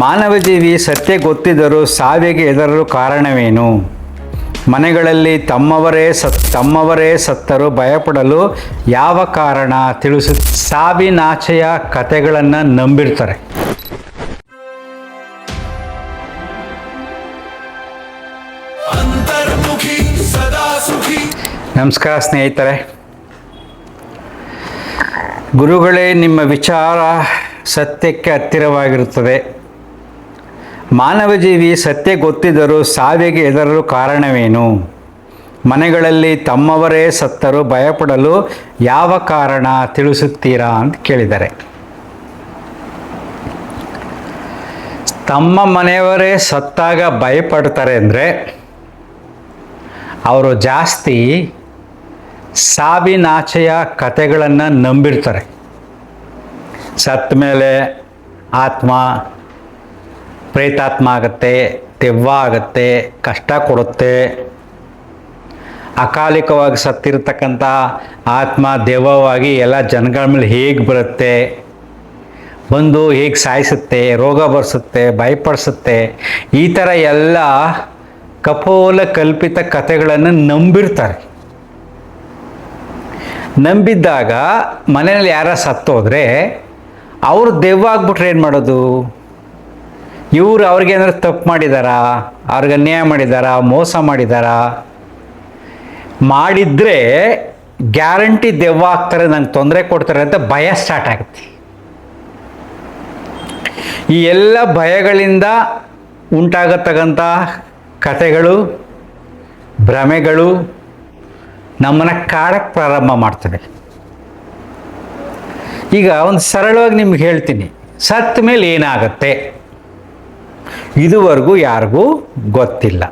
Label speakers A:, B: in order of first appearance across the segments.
A: ಮಾನವ ಜೀವಿ ಸತ್ಯ ಗೊತ್ತಿದ್ದರೂ ಸಾವಿಗೆ ಹೆದರಲು ಕಾರಣವೇನು? ಮನೆಗಳಲ್ಲಿ ತಮ್ಮವರೇ ಸತ್ತರೂ ಭಯಪಡಲು ಯಾವ ಕಾರಣ ತಿಳಿಸು. ಸಾವಿನಾಚೆಯ ಕಥೆಗಳನ್ನು ನಂಬಿರ್ತಾರೆ. ನಮಸ್ಕಾರ ಸ್ನೇಹಿತರೆ. ಗುರುಗಳೇ, ನಿಮ್ಮ ವಿಚಾರ ಸತ್ಯಕ್ಕೆ ಹತ್ತಿರವಾಗಿರುತ್ತದೆ. ಮಾನವ ಜೀವಿ ಸತ್ಯ ಗೊತ್ತಿದ್ದರೂ ಸಾವಿಗೆ ಹೆದರಲು ಕಾರಣವೇನು? ಮನೆಗಳಲ್ಲಿ ತಮ್ಮವರೇ ಸತ್ತರೂ ಭಯಪಡಲು ಯಾವ ಕಾರಣ ತಿಳಿಸುತ್ತೀರಾ ಅಂತ ಕೇಳಿದ್ದಾರೆ. ತಮ್ಮ ಮನೆಯವರೇ ಸತ್ತಾಗ ಭಯಪಡ್ತಾರೆ ಅಂದರೆ ಅವರು ಜಾಸ್ತಿ ಸಾವಿನಾಚೆಯ ಕಥೆಗಳನ್ನು ನಂಬಿರ್ತಾರೆ. ಸತ್ತ ಮೇಲೆ ಆತ್ಮ ಪ್ರೇತಾತ್ಮ ಆಗುತ್ತೆ, ದೆವ್ವ ಆಗುತ್ತೆ, ಕಷ್ಟ ಕೊಡುತ್ತೆ. ಅಕಾಲಿಕವಾಗಿ ಸತ್ತಿರತಕ್ಕಂಥ ಆತ್ಮ ದೆವ್ವವಾಗಿ ಎಲ್ಲ ಜನಗಳ ಮೇಲೆ ಹೇಗೆ ಬರುತ್ತೆ, ಬಂದು ಹೇಗೆ ಸಾಯಿಸುತ್ತೆ, ರೋಗ ಬರ್ಸುತ್ತೆ, ಭಯಪಡಿಸುತ್ತೆ, ಈ ಥರ ಎಲ್ಲ ಕಪೋಲ ಕಲ್ಪಿತ ಕಥೆಗಳನ್ನು ನಂಬಿರ್ತಾರೆ. ನಂಬಿದ್ದಾಗ ಮನೆಯಲ್ಲಿ ಯಾರ ಸತ್ತೋದ್ರೆ ಅವರು ದೆವ್ವ ಆಗ್ಬಿಟ್ರೆ ಏನು ಮಾಡೋದು? ಇವರು ಅವ್ರಿಗೇನಾದ್ರು ತಪ್ಪು ಮಾಡಿದಾರಾ, ಅವ್ರಿಗೆ ಅನ್ಯಾಯ ಮಾಡಿದಾರಾ, ಮೋಸ ಮಾಡಿದಾರಾ? ಮಾಡಿದರೆ ಗ್ಯಾರಂಟಿ ದೆವ್ವ ಆಗ್ತಾರೆ, ನಂಗೆ ತೊಂದರೆ ಕೊಡ್ತಾರೆ ಅಂತ ಭಯ ಸ್ಟಾರ್ಟ್ ಆಗುತ್ತೆ. ಈ ಎಲ್ಲ ಭಯಗಳಿಂದ ಉಂಟಾಗತಕ್ಕಂಥ ಕಥೆಗಳು, ಭ್ರಮೆಗಳು ನಮ್ಮನ್ನು ಕಾಡಕ್ಕೆ ಪ್ರಾರಂಭ ಮಾಡ್ತವೆ. ಈಗ ಒಂದು ಸರಳವಾಗಿ ನಿಮ್ಗೆ ಹೇಳ್ತೀನಿ, ಸತ್ತ ಮೇಲೆ ಏನಾಗುತ್ತೆ ಇದುವರೆಗೂ ಯಾರಿಗೂ ಗೊತ್ತಿಲ್ಲ.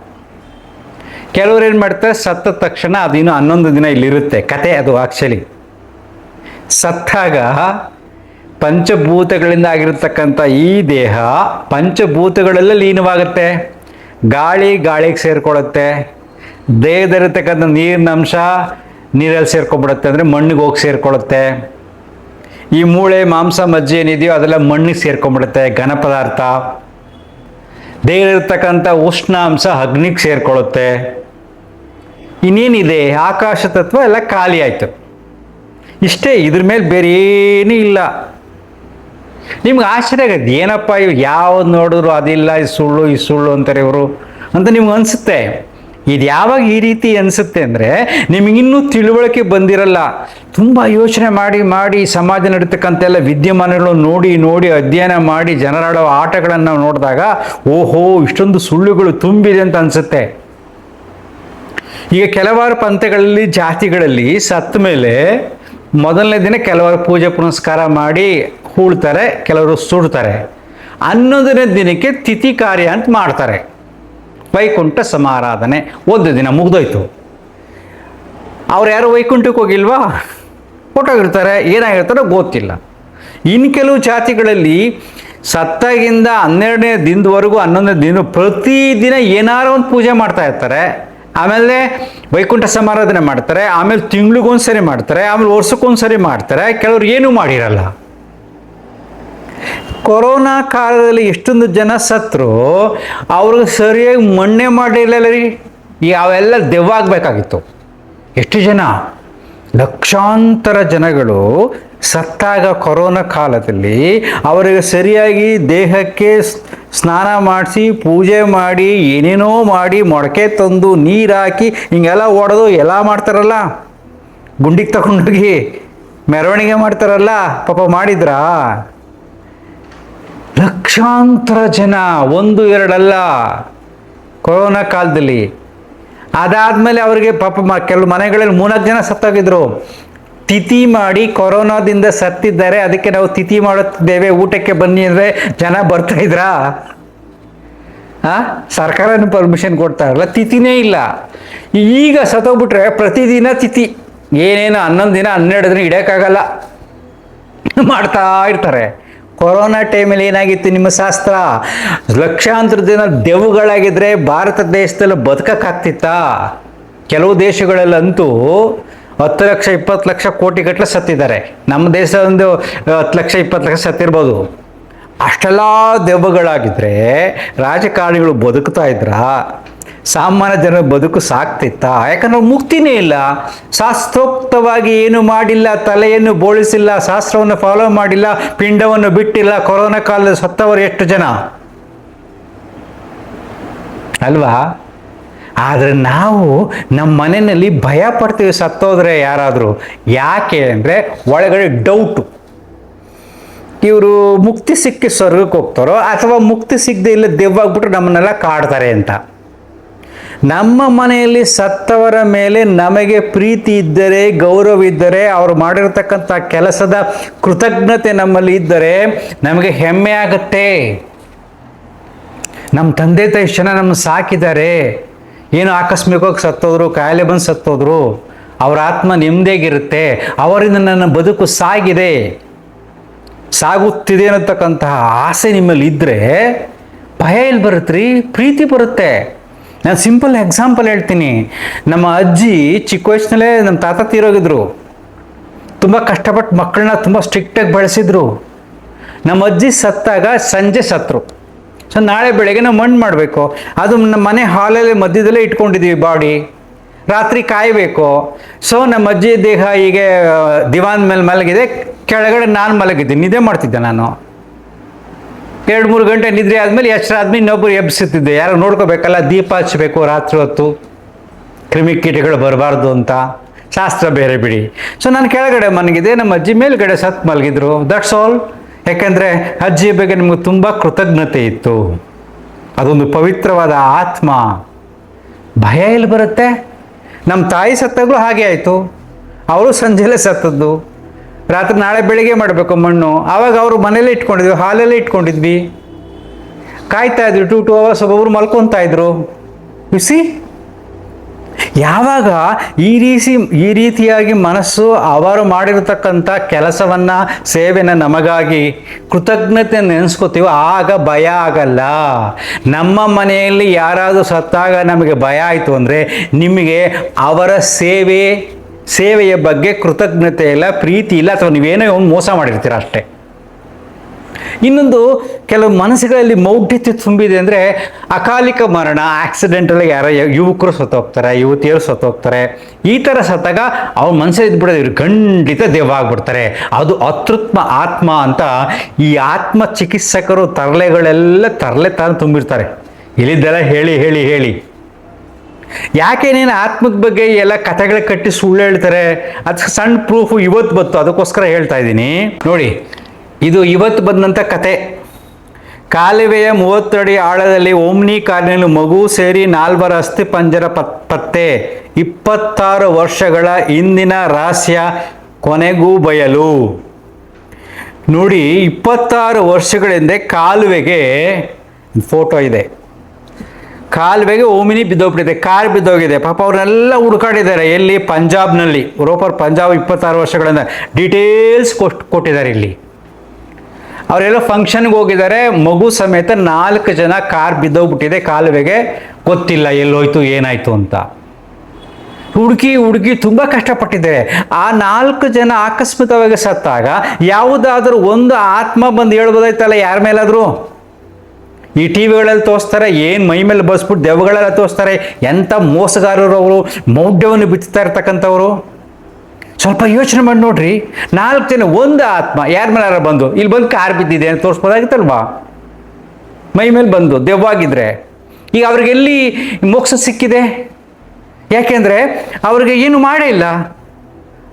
A: ಕೆಲವ್ರು ಏನು ಮಾಡ್ತಾರೆ, ಸತ್ತ ತಕ್ಷಣ ಅದಿನ್ನೂ 11 ದಿನ ಇಲ್ಲಿರುತ್ತೆ ಕತೆ. ಅದು ಆ್ಯಕ್ಚುಲಿ ಸತ್ತಾಗ ಪಂಚಭೂತಗಳಿಂದ ಆಗಿರತಕ್ಕಂಥ ಈ ದೇಹ ಪಂಚಭೂತಗಳೆಲ್ಲ ಲೀನವಾಗುತ್ತೆ. ಗಾಳಿಗೆ ಸೇರಿಕೊಳ್ಳುತ್ತೆ. ದೇಹದಲ್ಲಿರ್ತಕ್ಕಂಥ ನೀರಿನ ಅಂಶ ನೀರಲ್ಲಿ ಸೇರ್ಕೊಂಡ್ಬಿಡುತ್ತೆ, ಅಂದರೆ ಮಣ್ಣಿಗೆ ಹೋಗಿ ಸೇರಿಕೊಳ್ಳುತ್ತೆ. ಈ ಮೂಳೆ ಮಾಂಸ ಮಜ್ಜೆ ಏನಿದೆಯೋ ಅದೆಲ್ಲ ಮಣ್ಣಿಗೆ ಸೇರ್ಕೊಂಡ್ಬಿಡುತ್ತೆ, ಘನ ಪದಾರ್ಥ. ದೇಹದಲ್ಲಿರ್ತಕ್ಕಂಥ ಉಷ್ಣಾಂಶ ಅಗ್ನಿಗೆ ಸೇರಿಕೊಳ್ಳುತ್ತೆ. ಇನ್ನೇನಿದೆ, ಆಕಾಶ ತತ್ವ ಎಲ್ಲ ಖಾಲಿ ಆಯಿತು. ಇಷ್ಟೇ, ಇದ್ರ ಮೇಲೆ ಬೇರೆ ಏನೂ ಇಲ್ಲ. ನಿಮ್ಗೆ ಆಶ್ಚರ್ಯ ಆಗುತ್ತೆ, ಏನಪ್ಪ ಇವು ಯಾವ್ದು ನೋಡಿದ್ರು ಅದಿಲ್ಲ, ಇದು ಸುಳ್ಳು ಅಂತಾರೆ ಇವರು ಅಂತ ನಿಮ್ಗೆ ಅನಿಸುತ್ತೆ. ಇದು ಯಾವಾಗ ಈ ರೀತಿ ಅನಿಸುತ್ತೆ ಅಂದರೆ ನಿಮಗಿನ್ನೂ ತಿಳುವಳಿಕೆ ಬಂದಿರಲ್ಲ. ತುಂಬ ಯೋಚನೆ ಮಾಡಿ ಸಮಾಜ ನಡೀತಕ್ಕಂಥ ಎಲ್ಲ ವಿದ್ಯಮಾನಗಳು ನೋಡಿ ಅಧ್ಯಯನ ಮಾಡಿ ಜನರಾಡೋ ಆಟಗಳನ್ನು ನಾವು ನೋಡಿದಾಗ ಓಹೋ ಇಷ್ಟೊಂದು ಸುಳ್ಳುಗಳು ತುಂಬಿದೆ ಅಂತ ಅನಿಸುತ್ತೆ. ಈಗ ಕೆಲವಾರು ಪಂಥಗಳಲ್ಲಿ, ಜಾತಿಗಳಲ್ಲಿ ಸತ್ತ ಮೇಲೆ ಮೊದಲನೇ ದಿನ ಕೆಲವರು ಪೂಜೆ ಪುನಸ್ಕಾರ ಮಾಡಿ ಹೂಳ್ತಾರೆ, ಕೆಲವರು ಸುಡ್ತಾರೆ. 11ನೇ ದಿನಕ್ಕೆ ತಿಥಿ ಕಾರ್ಯ ಅಂತ ಮಾಡ್ತಾರೆ, ವೈಕುಂಠ ಸಮಾರಾಧನೆ. 1 ದಿನ ಮುಗ್ದೋಯ್ತು. ಅವ್ರು ಯಾರು ವೈಕುಂಠಕ್ಕೆ ಹೋಗಿಲ್ವಾ, ಹೊಟ್ಟೋಗಿರ್ತಾರೆ, ಏನಾಗಿರ್ತಾರೋ ಗೊತ್ತಿಲ್ಲ. ಇನ್ನು ಕೆಲವು ಜಾತಿಗಳಲ್ಲಿ ಸತ್ತಾಗಿಂದ 12ನೇ ದಿನದವರೆಗೂ 11ನೇ ದಿನ ಪ್ರತಿದಿನ ಏನಾರು ಒಂದು ಪೂಜೆ ಮಾಡ್ತಾ ಇರ್ತಾರೆ. ಆಮೇಲೆ ವೈಕುಂಠ ಸಮಾರಾಧನೆ ಮಾಡ್ತಾರೆ, ಆಮೇಲೆ ತಿಂಗಳಿಗೊಂದ್ಸರಿ ಮಾಡ್ತಾರೆ, ಆಮೇಲೆ ವರ್ಷಕ್ಕೊಂದ್ಸರಿ ಮಾಡ್ತಾರೆ. ಕೆಲವ್ರು ಏನೂ ಮಾಡಿರಲ್ಲ. ಕೊರೋನಾ ಕಾಲದಲ್ಲಿ ಎಷ್ಟೊಂದು ಜನ ಸತ್ರು, ಅವ್ರಿಗೆ ಸರಿಯಾಗಿ ಮಣ್ಣೆ ಮಾಡಿರಲಿಲ್ಲ ರೀ. ಅವೆಲ್ಲ ದೆವ್ವ ಆಗಬೇಕಾಗಿತ್ತು. ಎಷ್ಟು ಜನ, ಲಕ್ಷಾಂತರ ಜನಗಳು ಸತ್ತಾಗ ಕೊರೋನಾ ಕಾಲದಲ್ಲಿ ಅವರಿಗೆ ಸರಿಯಾಗಿ ದೇಹಕ್ಕೆ ಸ್ನಾನ ಮಾಡಿಸಿ ಪೂಜೆ ಮಾಡಿ ಏನೇನೋ ಮಾಡಿ ಮೊಳಕೆ ತಂದು ನೀರು ಹಾಕಿ ಹಿಂಗೆಲ್ಲ ಹೊಡೆದು ಎಲ್ಲ ಮಾಡ್ತಾರಲ್ಲ, ಗುಂಡಿಗೆ ತಗೊಂಡೋಗಿ ಮೆರವಣಿಗೆ ಮಾಡ್ತಾರಲ್ಲ, ಪಾಪ ಮಾಡಿದ್ರಾ? ಲಕ್ಷಾಂತರ ಜನ, 1-2 ಅಲ್ಲ, ಕೊರೋನಾ ಕಾಲದಲ್ಲಿ. ಅದಾದಮೇಲೆ ಅವರಿಗೆ ಪಾಪ ಕೆಲವು ಮನೆಗಳಲ್ಲಿ 3-4 ಜನ ಸತ್ತೋಗಿದ್ರು. ತಿಥಿ ಮಾಡಿ ಕೊರೋನಾದಿಂದ ಸತ್ತಿದ್ದಾರೆ, ಅದಕ್ಕೆ ನಾವು ತಿಥಿ ಮಾಡುತ್ತಿದ್ದೇವೆ, ಊಟಕ್ಕೆ ಬನ್ನಿ ಅಂದರೆ ಜನ ಬರ್ತಾ ಇದ್ರಾ? ಸರ್ಕಾರನೂ ಪರ್ಮಿಷನ್ ಕೊಡ್ತಾ ಇರಲ್ಲ, ತಿಥಿನೇ ಇಲ್ಲ. ಈಗ ಸತ್ತೋಗ್ಬಿಟ್ರೆ ಪ್ರತಿದಿನ ತಿಥಿ, ಏನೇನು 11 ದಿನ 12 ದಿನ ಇಡೋಕ್ಕಾಗಲ್ಲ, ಮಾಡ್ತಾ ಇರ್ತಾರೆ. ಕೊರೋನಾ ಟೈಮಲ್ಲಿ ಏನಾಗಿತ್ತು ನಿಮ್ಮ ಶಾಸ್ತ್ರ? ಲಕ್ಷಾಂತರ ಜನ ದೆವ್ವಗಳಾಗಿದ್ದರೆ ಭಾರತ ದೇಶದಲ್ಲಿ ಬದುಕಕ್ಕಾಗ್ತಿತ್ತಾ? ಕೆಲವು ದೇಶಗಳಲ್ಲಂತೂ 10 ಲಕ್ಷ 20 ಲಕ್ಷ ಕೋಟಿ ಗಟ್ಟಲೆ ಸತ್ತಿದ್ದಾರೆ. ನಮ್ಮ ದೇಶ ಒಂದು 10 ಲಕ್ಷ 20 ಲಕ್ಷ ಸತ್ತಿರ್ಬೋದು. ಅಷ್ಟೆಲ್ಲ ದೆವ್ವಗಳಾಗಿದ್ದರೆ ರಾಜಕಾರಣಿಗಳು ಬದುಕ್ತಾ ಇದ್ರಾ? ಸಾಮಾನ್ಯ ಜನರ ಬದುಕು ಸಾಕ್ತಿತ್ತ? ಯಾಕಂದ್ರೆ ಮುಕ್ತಿನೇ ಇಲ್ಲ. ಶಾಸ್ತ್ರೋಕ್ತವಾಗಿ ಏನು ಮಾಡಿಲ್ಲ, ತಲೆಯನ್ನು ಬೋಳಿಸಿಲ್ಲ, ಶಾಸ್ತ್ರವನ್ನು ಫಾಲೋ ಮಾಡಿಲ್ಲ, ಪಿಂಡವನ್ನು ಬಿಟ್ಟಿಲ್ಲ. ಕೊರೋನಾ ಕಾಲದಲ್ಲಿ ಸತ್ತವರು ಎಷ್ಟು ಜನ ಅಲ್ವಾ? ಆದರೆ ನಾವು ನಮ್ಮ ಮನೆಯಲ್ಲಿ ಭಯ ಪಡ್ತೀವಿ ಸತ್ತೋದ್ರೆ ಯಾರಾದರೂ. ಯಾಕೆ ಅಂದರೆ ಒಳಗಡೆ ಡೌಟು, ಇವರು ಮುಕ್ತಿ ಸಿಕ್ಕಿ ಸ್ವರ್ಗಕ್ಕೆ ಹೋಗ್ತಾರೋ ಅಥವಾ ಮುಕ್ತಿ ಸಿಗದೆ ಇಲ್ಲ ದೆವ್ವಾಗ್ಬಿಟ್ರು ನಮ್ಮನ್ನೆಲ್ಲ ಕಾಡ್ತಾರೆ ಅಂತ. ನಮ್ಮ ಮನೆಯಲ್ಲಿ ಸತ್ತವರ ಮೇಲೆ ನಮಗೆ ಪ್ರೀತಿ ಇದ್ದರೆ, ಗೌರವ ಇದ್ದರೆ, ಅವರು ಮಾಡಿರತಕ್ಕಂಥ ಕೆಲಸದ ಕೃತಜ್ಞತೆ ನಮ್ಮಲ್ಲಿ ಇದ್ದರೆ ನಮಗೆ ಹೆಮ್ಮೆ ಆಗುತ್ತೆ. ನಮ್ಮ ತಂದೆ ತಾಯಿ ಇಷ್ಟು ಜನ ನಮ್ಮನ್ನು ಸಾಕಿದ್ದಾರೆ, ಏನು ಆಕಸ್ಮಿಕವಾಗಿ ಸತ್ತೋದ್ರು, ಕಾಯಿಲೆ ಬಂದು ಸತ್ತೋದ್ರು, ಅವರ ಆತ್ಮ ನೆಮ್ಮದಿಯಾಗಿರುತ್ತೆ, ಅವರಿಂದ ನನ್ನ ಬದುಕು ಸಾಗುತ್ತಿದೆ ಅನ್ನತಕ್ಕಂತಹ ಆಸೆ ನಿಮ್ಮಲ್ಲಿ ಇದ್ದರೆ ಭಯ ಎಲ್ಲಿ ಬರುತ್ತೆ ರೀ? ಪ್ರೀತಿ ಬರುತ್ತೆ. ನಾನು ಸಿಂಪಲ್ ಎಕ್ಸಾಂಪಲ್ ಹೇಳ್ತೀನಿ. ನಮ್ಮ ಅಜ್ಜಿ ಚಿಕ್ಕ ವಯಸ್ಸಿನಲ್ಲೇ ನಮ್ಮ ತಾತ ತೀರೋಗಿದ್ರು. ತುಂಬ ಕಷ್ಟಪಟ್ಟು ಮಕ್ಕಳನ್ನ ತುಂಬ ಸ್ಟ್ರಿಕ್ಟಾಗಿ ಬೆಳೆಸಿದ್ರು. ನಮ್ಮ ಅಜ್ಜಿ ಸತ್ತಾಗ ಸಂಜೆ ಸತ್ತರು. ಸೊ ನಾಳೆ ಬೆಳಗ್ಗೆ ನಾವು ಮಣ್ಣು ಮಾಡಬೇಕು. ಅದು ನಮ್ಮ ಮನೆ ಹಾಲಲ್ಲಿ ಮಧ್ಯದಲ್ಲೇ ಇಟ್ಕೊಂಡಿದ್ದೀವಿ ಬಾಡಿ. ರಾತ್ರಿ ಕಾಯಬೇಕು. ಸೊ ನಮ್ಮ ಅಜ್ಜಿ ದೇಹ ಹೀಗೆ ದಿವಾನ್ ಮೇಲೆ ಮಲಗಿದೆ, ಕೆಳಗಡೆ ನಾನು ಮಲಗಿದ್ದೀನಿ, ನಿದ್ದೆ ಮಾಡ್ತಿದ್ದೆ ನಾನು. 2-3 ಗಂಟೆ ನಿದ್ರೆ ಆದಮೇಲೆ ಎಚ್ಚರ ಆದ್ಮೇಲೆ ಇನ್ನೊಬ್ಬರು ಎಬ್ಬಿಸುತ್ತಿದ್ದೆ. ಯಾರು ನೋಡ್ಕೋಬೇಕಲ್ಲ, ದೀಪ ಹಚ್ಚಬೇಕು ರಾತ್ರಿ ಹೊತ್ತು, ಕ್ರಿಮಿಕೀಟಗಳು ಬರಬಾರ್ದು ಅಂತ. ಶಾಸ್ತ್ರ ಬೇರೆ ಬಿಡಿ. ಸೊ ನಾನು ಕೆಳಗಡೆ ಮಲಗಿದೆ, ನಮ್ಮ ಅಜ್ಜಿ ಮೇಲ್ಗಡೆ ಸತ್ತು ಮಲಗಿದ್ರು. That's all. ಯಾಕೆಂದರೆ ಅಜ್ಜಿಯ ಬಗ್ಗೆ ನಮಗೆ ತುಂಬ ಕೃತಜ್ಞತೆ ಇತ್ತು. ಅದೊಂದು ಪವಿತ್ರವಾದ ಆತ್ಮ. ಭಯ ಎಲ್ಲಿ ಬರುತ್ತೆ? ನಮ್ಮ ತಾಯಿ ಸತ್ತಾಗಲೂ ಹಾಗೆ ಆಯಿತು. ಅವರು ಸಂಜೆಲೇ ಸತ್ತದ್ದು. ರಾತ್ರಿ ನಾಳೆ ಬೆಳಿಗ್ಗೆ ಮಾಡಬೇಕು ಮಣ್ಣು. ಆವಾಗ ಅವರು ಮನೇಲೇ ಇಟ್ಕೊಂಡಿದ್ವಿ, ಹಾಲಲ್ಲೇ ಇಟ್ಕೊಂಡಿದ್ವಿ, ಕಾಯ್ತಾ ಇದ್ವಿ. 2 hours ಒಬ್ಬೊಬ್ರು ಮಲ್ಕೊತಾ ಇದ್ರು. ಬಿಸಿ ಯಾವಾಗ ಈ ರೀತಿಯಾಗಿ ಮನಸ್ಸು ಅವರು ಮಾಡಿರತಕ್ಕಂಥ ಕೆಲಸವನ್ನು, ಸೇವೆನ ನಮಗಾಗಿ ಕೃತಜ್ಞತೆ ನೆನೆಸ್ಕೋತೀವೋ ಆಗ ಭಯ ಆಗಲ್ಲ. ನಮ್ಮ ಮನೆಯಲ್ಲಿ ಯಾರಾದರೂ ಸತ್ತಾಗ ನಮಗೆ ಭಯ ಆಯಿತು ಅಂದರೆ ನಿಮಗೆ ಅವರ ಸೇವೆಯ ಬಗ್ಗೆ ಕೃತಜ್ಞತೆ ಇಲ್ಲ, ಪ್ರೀತಿ ಇಲ್ಲ, ಅಥವಾ ನೀವೇನೋ ಒಂದು ಮೋಸ ಮಾಡಿರ್ತೀರ ಅಷ್ಟೇ. ಇನ್ನೊಂದು, ಕೆಲವು ಮನಸ್ಸುಗಳಲ್ಲಿ ಮೌಢ್ಯತೆ ತುಂಬಿದೆ. ಅಂದರೆ ಅಕಾಲಿಕ ಮರಣ, ಆಕ್ಸಿಡೆಂಟಲ್ಲಿ ಯಾರೋ ಯುವಕರು ಸತ್ತೋಗ್ತಾರೆ, ಯುವತಿಯರು ಸತ್ತೋಗ್ತಾರೆ. ಈ ಥರ ಸತ್ತಾಗ ಅವ್ರ ಮನಸ್ಸಲ್ಲಿ ಇದ್ಬಿಡೋದು, ಇವ್ರು ಖಂಡಿತ ದೆವ್ವ ಆಗ್ಬಿಡ್ತಾರೆ, ಅದು ಅತೃತ್ಮ ಆತ್ಮ ಅಂತ ಈ ಆತ್ಮ ಚಿಕಿತ್ಸಕರು ತರಲೆ ತಾನು ತುಂಬಿರ್ತಾರೆ. ಇಲ್ಲಿದ್ದೆಲ್ಲ ಹೇಳಿ ಹೇಳಿ ಹೇಳಿ ಯಾಕೆ ನೀನು ಆತ್ಮದ ಬಗ್ಗೆ ಎಲ್ಲ ಕಥೆಗಳ ಕಟ್ಟಿ ಸುಳ್ಳು ಹೇಳ್ತಾರೆ? ಅದಕ್ಕೆ ಸಣ್ಣ ಪ್ರೂಫು ಇವತ್ತು ಬಂತು, ಅದಕ್ಕೋಸ್ಕರ ಹೇಳ್ತಾ ಇದ್ದೀನಿ ನೋಡಿ. ಇದು ಇವತ್ತು ಬಂದಂಥ ಕತೆ. ಕಾಲುವೆಯ 30 ಅಡಿ ಆಳದಲ್ಲಿ ಓಮ್ನಿ ಕಾರಿನಲ್ಲಿ ಮಗು ಸೇರಿ 4 ಅಸ್ಥಿ ಪಂಜರ ಪತ್ತೆ. 26 ವರ್ಷಗಳ ಹಿಂದಿನ ರಹಸ್ಯ ಕೊನೆಗೂ ಬಯಲು. ನೋಡಿ, 26 ವರ್ಷಗಳ ಹಿಂದೆ ಕಾಲುವೆಗೆ ಫೋಟೋ ಇದೆ. ಕಾಲುವೆಗೆ ಓಮಿನಿ ಬಿದ್ದೋಗ್ಬಿಟ್ಟಿದೆ, ಕಾರ್ ಬಿದ್ದೋಗಿದೆ. ಪಾಪ ಅವ್ರನ್ನೆಲ್ಲ ಹುಡುಕಾಡಿದ್ದಾರೆ. ಎಲ್ಲಿ? ಪಂಜಾಬ್ನಲ್ಲಿ. ಪಂಜಾಬ್ 26 ವರ್ಷಗಳಿಂದ ಡೀಟೇಲ್ಸ್ ಕೊಟ್ಟಿದ್ದಾರೆ ಇಲ್ಲಿ. ಅವರೆಲ್ಲ ಫಂಕ್ಷನ್ಗೆ ಹೋಗಿದ್ದಾರೆ, ಮಗು ಸಮೇತ 4 ಜನ. ಕಾರ್ ಬಿದ್ದೋಗ್ಬಿಟ್ಟಿದೆ ಕಾಲುವೆಗೆ, ಗೊತ್ತಿಲ್ಲ ಎಲ್ಲೋಯ್ತು ಏನಾಯ್ತು ಅಂತ. ಹುಡುಕಿ ತುಂಬ ಕಷ್ಟಪಟ್ಟಿದ್ದಾರೆ. ಆ 4 ಜನ ಆಕಸ್ಮಿಕವಾಗಿ ಸತ್ತಾಗ ಯಾವುದಾದ್ರೂ ಒಂದು ಆತ್ಮ ಬಂದು ಹೇಳ್ಬೋದಾಯ್ತಲ್ಲ ಯಾರ ಮೇಲಾದರೂ? ಈ ಟಿ ವಿಗಳಲ್ಲಿ ತೋರಿಸ್ತಾರೆ, ಏನು ಮೈ ಮೇಲೆ ಬಸ್ಬಿಟ್ಟು ದೆವ್ವಗಳೆಲ್ಲ ತೋರಿಸ್ತಾರೆ. ಎಂಥ ಮೋಸಗಾರರು ಅವರು, ಮೌಢ್ಯವನ್ನು ಬಿಚ್ಚುತ್ತಾ ಇರ್ತಕ್ಕಂಥವ್ರು. ಸ್ವಲ್ಪ ಯೋಚನೆ ಮಾಡಿ ನೋಡ್ರಿ. 4 ಜನ, ಒಂದು ಆತ್ಮ ಯಾರ ಮೇಲಾರ ಬಂದು ಇಲ್ಲಿ ಬಂದು ಕಾರ್ ಬಿದ್ದಿದೆ ಅಂತ ತೋರಿಸ್ಬೋದಾಗಿತ್ತಲ್ವಾ? ಮೈ ಮೇಲೆ ಬಂದು ದೆವ್ವಾಗಿದ್ರೆ. ಈಗ ಅವ್ರಿಗೆಲ್ಲಿ ಮೋಕ್ಷ ಸಿಕ್ಕಿದೆ? ಯಾಕೆಂದರೆ ಅವ್ರಿಗೆ ಏನು ಮಾಡೇ ಇಲ್ಲ.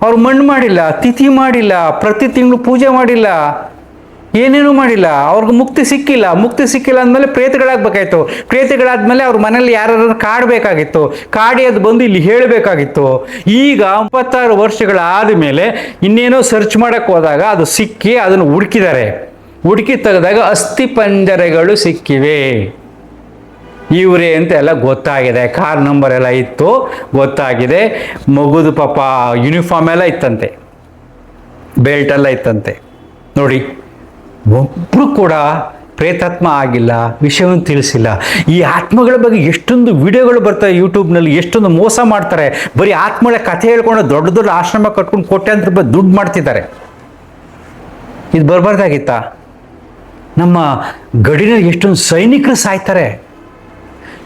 A: ಅವ್ರು ಮಣ್ಣು ಮಾಡಿಲ್ಲ, ತಿಥಿ ಮಾಡಿಲ್ಲ, ಪ್ರತಿ ತಿಂಗಳು ಪೂಜೆ ಮಾಡಿಲ್ಲ, ಏನೇನೂ ಮಾಡಿಲ್ಲ. ಅವ್ರಿಗೆ ಮುಕ್ತಿ ಸಿಕ್ಕಿಲ್ಲ. ಮುಕ್ತಿ ಸಿಕ್ಕಿಲ್ಲ ಅಂದಮೇಲೆ ಪ್ರೇತಗಳಾಗಬೇಕಾಯ್ತು. ಪ್ರೇತಗಳಾದ್ಮೇಲೆ ಅವ್ರ ಮನೇಲಿ ಯಾರು ಕಾಡಬೇಕಾಗಿತ್ತು. ಕಾಡಿ ಅದು ಬಂದು ಇಲ್ಲಿ ಹೇಳಬೇಕಾಗಿತ್ತು. ಈಗ 26 ವರ್ಷಗಳಾದ ಮೇಲೆ ಇನ್ನೇನೋ ಸರ್ಚ್ ಮಾಡೋಕ್ಕೆ ಹೋದಾಗ ಅದು ಸಿಕ್ಕಿ ಅದನ್ನು ಹುಡುಕಿ ತೆಗೆದಾಗ ಅಸ್ಥಿ ಪಂಜರಗಳು ಸಿಕ್ಕಿವೆ. ಇವರೇ ಅಂತ ಎಲ್ಲ ಗೊತ್ತಾಗಿದೆ. ಕಾರ್ ನಂಬರ್ ಎಲ್ಲ ಇತ್ತು, ಗೊತ್ತಾಗಿದೆ. ಮಗುದು ಪಾಪ ಯೂನಿಫಾರ್ಮ್ ಎಲ್ಲ ಇತ್ತಂತೆ, ಬೆಲ್ಟ್ ಎಲ್ಲ ಇತ್ತಂತೆ. ನೋಡಿ, ಒಬ್ಬರು ಕೂಡ ಪ್ರೇತಾತ್ಮ ಆಗಿಲ್ಲ, ವಿಷಯವನ್ನು ತಿಳಿಸಿಲ್ಲ. ಈ ಆತ್ಮಗಳ ಬಗ್ಗೆ ಎಷ್ಟೊಂದು ವಿಡಿಯೋಗಳು ಬರ್ತವೆ ಯೂಟ್ಯೂಬ್ನಲ್ಲಿ, ಎಷ್ಟೊಂದು ಮೋಸ ಮಾಡ್ತಾರೆ. ಬರೀ ಆತ್ಮಗಳ ಕಥೆ ಹೇಳ್ಕೊಂಡು ದೊಡ್ಡ ಆಶ್ರಮ ಕಟ್ಕೊಂಡು ಕೋಟ್ಯಾಂತರ ರೂಪಾಯಿ ದುಡ್ಡು ಮಾಡ್ತಿದ್ದಾರೆ. ಇದು ಬರಬಾರ್ದಾಗಿತ್ತಾ? ನಮ್ಮ ಗಡಿನಲ್ಲಿ ಎಷ್ಟೊಂದು ಸೈನಿಕರು ಸಾಯ್ತಾರೆ,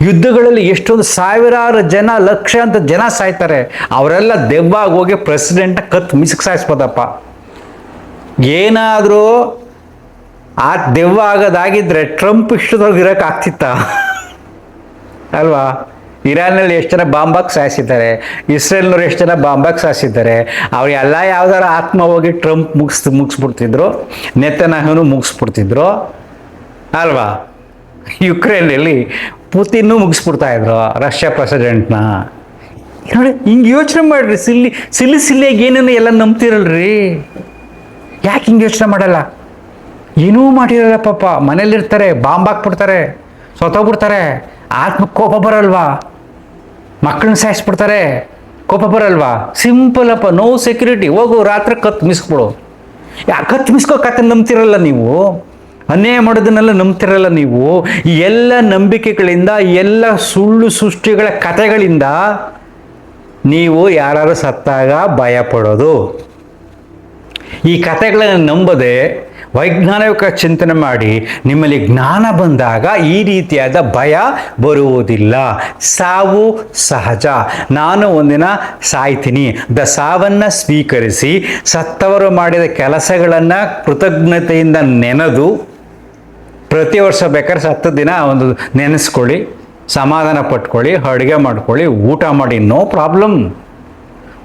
A: ಯುದ್ಧಗಳಲ್ಲಿ ಎಷ್ಟೊಂದು ಸಾವಿರಾರು ಜನ, ಲಕ್ಷಾಂತರ ಜನ ಸಾಯ್ತಾರೆ. ಅವರೆಲ್ಲ ದೆವ್ವಾಗಿ ಹೋಗಿ ಪ್ರೆಸಿಡೆಂಟ್ನ ಕತ್ತು ಮಿಸ್ಕ್ ಸಾಯಿಸ್ಬೋದಪ್ಪ. ಏನಾದರೂ ಆ ದೆವ್ವ ಆಗೋದಾಗಿದ್ರೆ ಟ್ರಂಪ್ ಇಷ್ಟದೊಳಗೆ ಇರೋಕೆ ಆಗ್ತಿತ್ತ ಅಲ್ವಾ? ಇರಾನ್ನಲ್ಲಿ ಎಷ್ಟು ಜನ ಬಾಂಬಾಗಿ ಸಾಯಿಸಿದ್ದಾರೆ, ಇಸ್ರೇಲ್ನವ್ರು ಎಷ್ಟು ಜನ ಬಾಂಬಾಗಿ ಸಾಯಿಸಿದ್ದಾರೆ. ಅವರೆಲ್ಲ ಯಾವ್ದಾರ ಆತ್ಮ ಹೋಗಿ ಟ್ರಂಪ್ ಮುಗಿಸ್ಬಿಡ್ತಿದ್ರು, ನೆತನ್ಯಾಹುನು ಮುಗಿಸ್ಬಿಡ್ತಿದ್ರು ಅಲ್ವಾ? ಯುಕ್ರೇನಲ್ಲಿ ಪುತಿನ್ನೂ ಮುಗಿಸ್ಬಿಡ್ತಾ ಇದ್ರು ರಷ್ಯಾ ಪ್ರೆಸಿಡೆಂಟ್ನ. ನೋಡಿ, ಹಿಂಗೆ ಯೋಚನೆ ಮಾಡ್ರಿ. ಸಿಲ್ಲಿಯಾಗಿ ಏನೇನು ಎಲ್ಲ ನಂಬ್ತಿರಲ್ರಿ. ಯಾಕೆ ಹಿಂಗೆ ಯೋಚನೆ ಮಾಡಲ್ಲ? ಏನೂ ಮಾಡಿರಲ್ಲ ಪಾಪ, ಮನೇಲಿರ್ತಾರೆ, ಬಾಂಬ್ ಹಾಕ್ಬಿಡ್ತಾರೆ, ಸೊತೋಗ್ಬಿಡ್ತಾರೆ. ಆತ್ಮಕ್ಕೆ ಕೋಪ ಬರಲ್ವಾ? ಮಕ್ಕಳನ್ನ ಸಾಯಿಸ್ಬಿಡ್ತಾರೆ, ಕೋಪ ಬರಲ್ವಾ? ಸಿಂಪಲ್ ಅಪ್ಪ, ನೋ ಸೆಕ್ಯೂರಿಟಿ. ಹೋಗು ರಾತ್ರಿ ಕತ್ತು ಮಿಸ್ಬಿಡು. ಕತ್ತು ಮಿಸ್ಕೋ ಕತೆ ನಂಬ್ತಿರಲ್ಲ ನೀವು, ಅನ್ಯಾಯ ಮಾಡೋದನ್ನೆಲ್ಲ ನಂಬ್ತಿರಲ್ಲ ನೀವು. ಈ ಎಲ್ಲ ನಂಬಿಕೆಗಳಿಂದ, ಎಲ್ಲ ಸುಳ್ಳು ಸೃಷ್ಟಿಗಳ ಕಥೆಗಳಿಂದ ನೀವು ಯಾರು ಸತ್ತಾಗ ಭಯ ಪಡೋದು. ಈ ಕಥೆಗಳನ್ನು ನಂಬದೆ ವೈಜ್ಞಾನಿಕ ಚಿಂತನೆ ಮಾಡಿ ನಿಮ್ಮಲ್ಲಿ ಜ್ಞಾನ ಬಂದಾಗ ಈ ರೀತಿಯಾದ ಭಯ ಬರುವುದಿಲ್ಲ. ಸಾವು ಸಹಜ, ನಾನು ಒಂದಿನ ಸಾಯ್ತೀನಿ. ಸಾವನ್ನು ಸ್ವೀಕರಿಸಿ ಸತ್ತವರು ಮಾಡಿದ ಕೆಲಸಗಳನ್ನು ಕೃತಜ್ಞತೆಯಿಂದ ನೆನೆದು, ಪ್ರತಿ ವರ್ಷ ಬೇಕಾದ್ರೆ ಸತ್ತ ದಿನ ಒಂದು ನೆನೆಸ್ಕೊಳ್ಳಿ, ಸಮಾಧಾನ ಪಟ್ಕೊಳ್ಳಿ, ಅಡುಗೆ ಮಾಡ್ಕೊಳ್ಳಿ, ಊಟ ಮಾಡಿ, ನೋ ಪ್ರಾಬ್ಲಮ್.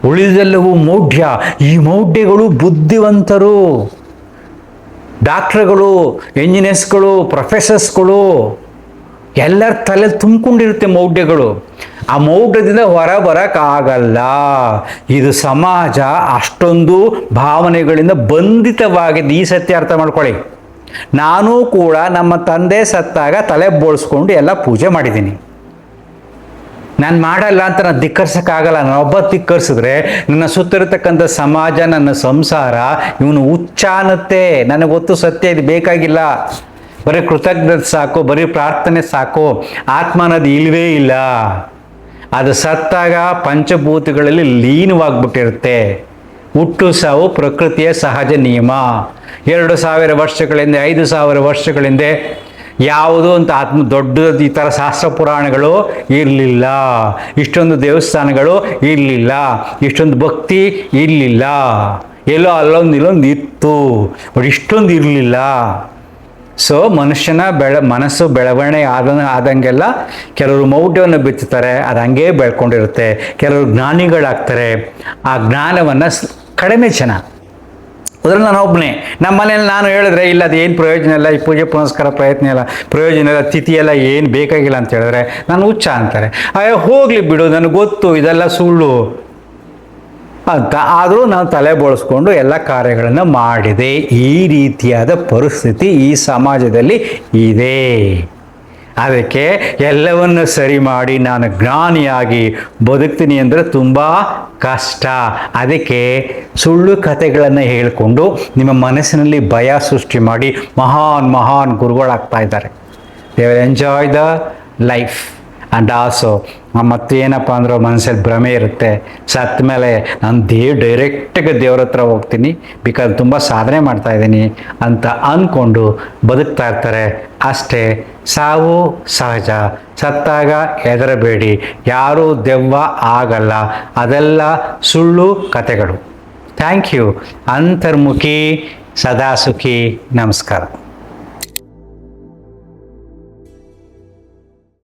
A: ಉಳಿದೆಲ್ಲವೂ ಮೌಢ್ಯ. ಈ ಮೌಢ್ಯಗಳು ಬುದ್ಧಿವಂತರು, ಡಾಕ್ಟ್ರುಗಳು, ಎಂಜಿನಿಯರ್ಸ್ಗಳು, ಪ್ರೊಫೆಸರ್ಸ್ಗಳು ಎಲ್ಲರ ತಲೆ ತುಂಬಿಕೊಂಡಿರುತ್ತೆ ಮೌಢ್ಯಗಳು. ಆ ಮೌಢ್ಯದಿಂದ ಹೊರ ಬರೋಕ್ಕಾಗಲ್ಲ. ಇದು ಸಮಾಜ ಅಷ್ಟೊಂದು ಭಾವನೆಗಳಿಂದ ಬಂಧಿತವಾಗಿದೆ. ಈ ಸತ್ಯ ಅರ್ಥ ಮಾಡ್ಕೊಳ್ಳಿ. ನಾನೂ ಕೂಡ ನಮ್ಮ ತಂದೆ ಸತ್ತಾಗ ತಲೆ ಬೋಳ್ಸ್ಕೊಂಡು ಎಲ್ಲ ಪೂಜೆ ಮಾಡಿದ್ದೀನಿ. ನಾನು ಮಾಡಲ್ಲ ಅಂತ ನಾನು ಧಿಕ್ಕರ್ಸೋಕ್ಕಾಗಲ್ಲ. ನಾನೊಬ್ಬ ಧಿಕ್ಕರಿಸಿದ್ರೆ ನನ್ನ ಸುತ್ತಿರತಕ್ಕಂಥ ಸಮಾಜ, ನನ್ನ ಸಂಸಾರ ಇವನು ಹುಚ್ಚ ಅನ್ನುತ್ತೆ. ನನಗೆ ಗೊತ್ತು ಸತ್ಯ, ಇದು ಬೇಕಾಗಿಲ್ಲ. ಬರೀ ಕೃತಜ್ಞತೆ ಸಾಕು, ಬರೀ ಪ್ರಾರ್ಥನೆ ಸಾಕು. ಆತ್ಮ ಅನ್ನೋದು ಇಲ್ಲವೇ ಇಲ್ಲ. ಅದು ಸತ್ತಾಗ ಪಂಚಭೂತಗಳಲ್ಲಿ ಲೀನವಾಗ್ಬಿಟ್ಟಿರುತ್ತೆ. ಹುಟ್ಟು ಸಾವು ಪ್ರಕೃತಿಯ ಸಹಜ ನಿಯಮ. 2000 ವರ್ಷಗಳಿಂದ, 5000 ವರ್ಷಗಳಿಂದ ಯಾವುದೋ ಅಂತ ದೊಡ್ಡ ಈ ಥರ ಶಾಸ್ತ್ರ ಪುರಾಣಗಳು ಇರಲಿಲ್ಲ, ಇಷ್ಟೊಂದು ದೇವಸ್ಥಾನಗಳು ಇರಲಿಲ್ಲ, ಇಷ್ಟೊಂದು ಭಕ್ತಿ ಇರಲಿಲ್ಲ. ಎಲ್ಲೋ ಅಲ್ಲೊಂದು ಇಲ್ಲೊಂದು ಇತ್ತು, ಬಟ್ ಇಷ್ಟೊಂದು ಇರಲಿಲ್ಲ. ಸೊ ಮನುಷ್ಯನ ಮನಸ್ಸು ಬೆಳವಣಿಗೆ ಆದಂಗೆಲ್ಲ ಕೆಲವರು ಮೌಢ್ಯವನ್ನು ಬಿತ್ತುತ್ತಾರೆ, ಅದು ಹಂಗೇ ಬೆಳ್ಕೊಂಡಿರುತ್ತೆ. ಕೆಲವರು ಜ್ಞಾನಿಗಳಾಗ್ತಾರೆ. ಆ ಜ್ಞಾನವನ್ನು ಕಡಿಮೆ ಜನ, ಅದ್ರಲ್ಲಿ ನಾನು ಒಬ್ಬನೇ. ನಮ್ಮ ಮನೇಲಿ ನಾನು ಹೇಳಿದ್ರೆ ಇಲ್ಲ, ಅದು ಏನು ಪ್ರಯೋಜನ ಇಲ್ಲ, ಈ ಪೂಜೆ ಪುನಸ್ಕಾರ ಪ್ರಯೋಜನ ಇಲ್ಲ, ತಿಥಿ ಎಲ್ಲ ಏನು ಬೇಕಾಗಿಲ್ಲ ಅಂತ ಹೇಳಿದ್ರೆ ನಾನು ಹುಚ್ಚ ಅಂತಾರೆ. ಅಯ್ಯೋ ಹೋಗಲಿ ಬಿಡು, ನನಗೆ ಗೊತ್ತು ಇದೆಲ್ಲ ಸುಳ್ಳು ಅಂತ. ಆದರೂ ನಾನು ತಲೆ ಬೋಳಿಸ್ಕೊಂಡು ಎಲ್ಲ ಕಾರ್ಯಗಳನ್ನು ಮಾಡಿದೆ. ಈ ರೀತಿಯಾದ ಪರಿಸ್ಥಿತಿ ಈ ಸಮಾಜದಲ್ಲಿ ಇದೆ. ಅದಕ್ಕೆ ಎಲ್ಲವನ್ನು ಸರಿ ಮಾಡಿ ನಾನು ಜ್ಞಾನಿಯಾಗಿ ಬದುಕ್ತೀನಿ ಅಂದರೆ ತುಂಬ ಕಷ್ಟ. ಅದಕ್ಕೆ ಸುಳ್ಳು ಕಥೆಗಳನ್ನು ಹೇಳಿಕೊಂಡು ನಿಮ್ಮ ಮನಸ್ಸಿನಲ್ಲಿ ಭಯ ಸೃಷ್ಟಿ ಮಾಡಿ ಮಹಾನ್ ಗುರುಗಳಾಗ್ತಾ ಇದ್ದಾರೆ. They will enjoy the life. And also ಮತ್ತೇನಪ್ಪ ಅಂದ್ರೆ ಮನಸ್ಸಲ್ಲಿ ಭ್ರಮೆ ಇರುತ್ತೆ, ಸತ್ತ ಮೇಲೆ ನಾನು ಡೈರೆಕ್ಟಾಗಿ ದೇವ್ರ ಹತ್ರ ಹೋಗ್ತೀನಿ, ಬಿಕಾಸ್ ತುಂಬ ಸಾಧನೆ ಮಾಡ್ತಾಯಿದ್ದೀನಿ ಅಂತ ಅಂದ್ಕೊಂಡು ಬದುಕ್ತಾ ಇರ್ತಾರೆ. ಅಷ್ಟೇ. ಸಾವು ಸಹಜ. ಸತ್ತಾಗ ಹೆದರಬೇಡಿ, ಯಾರೂ ದೆವ್ವ ಆಗಲ್ಲ. ಅದೆಲ್ಲ ಸುಳ್ಳು ಕಥೆಗಳು. Thank you. ಅಂತರ್ಮುಖಿ, ಸದಾ ಸುಖಿ. ನಮಸ್ಕಾರ.